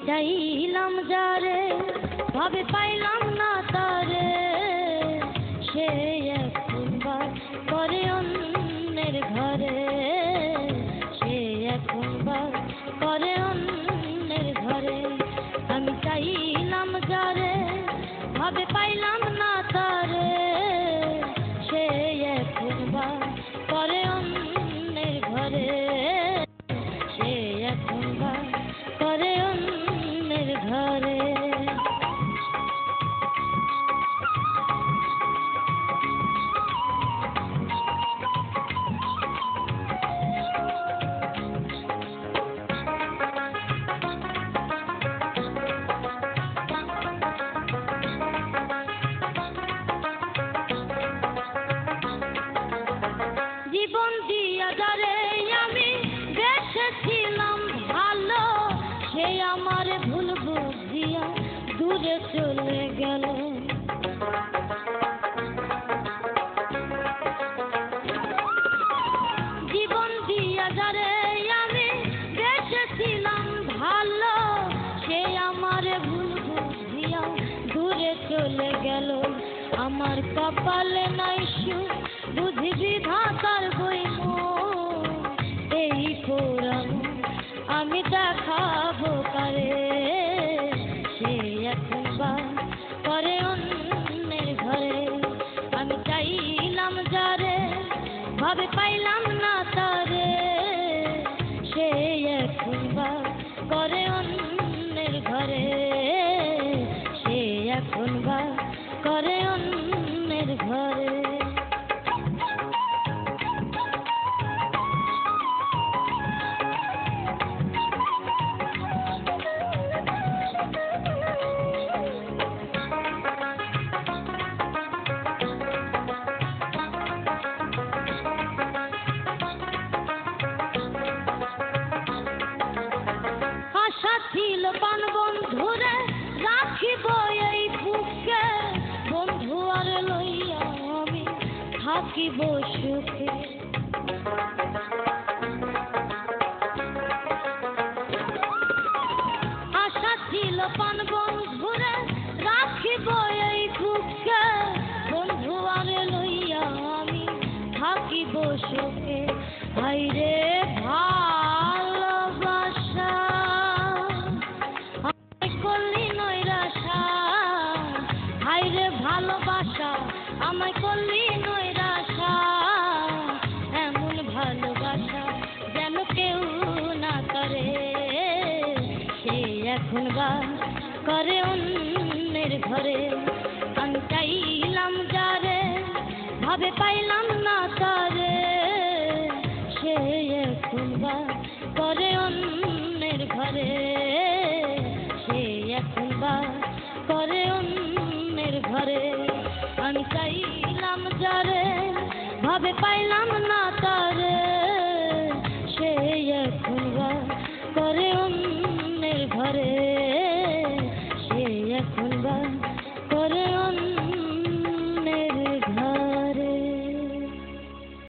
চাইলাম যারে ভাবে পাইলাম না তারে, সে এখন বাস করে অন্যের ঘরে, সে এখন বাস করে অন্যের ঘরে। আমি চাইলাম যারে ভাবে পাইলাম না তারে, সে এখন বাস করে অন্যের ঘরে, সে এখন বাস করে অন্যের ঘরে। জীবন দিয়া যারে আমি বেসেছিলাম ভালো, সে আমার ভুল বুঝিয়া দূরে চলে গেল। জীবন দিয়া যারে আমি বেসেছিলাম ভালো, সে আমার ভুল বুঝিয়া দূরে চলে গেল। আমার কপালে নাই সুখ বুঝি বিধাতার বইম, এই পুরাণ আমি দেখাবো কারে, সে এখন বাস করে অন্যের ঘরে। আমি চাইলাম যারে ভাবে পাইলাম না তারে, সে এখন বাস করে অন্যের ঘরে, সে এখন বাস করে অন্যের ঘরে। আশা ছিল পান বন্ধুরে রাখিব এই বুকে, বন্ধু আর লইয়া আমি থাকিব সুখে। আশা ছিল পান বন্ধুরে রাখিব এই বুকে, বন্ধু আর লইয়া আমি থাকিব সুখে। হায়রে ভালোবাসা আমায় করলি নৈরাশা, হায়রে ভালোবাসা আমায় করলি নৈরাশা, এমন ভালোবাসা যেন কেউ না করে, সে এখন বাস করে অন্যের ঘরে। আমি চাইলাম যারে ভাবে পাইলাম না তারে, সে এখন বাস করে অন্যের ঘরে, সে এখন বাস করে অন্যের ঘরে। আমি চাইলাম যারে ভাবে পাইলাম না তারে,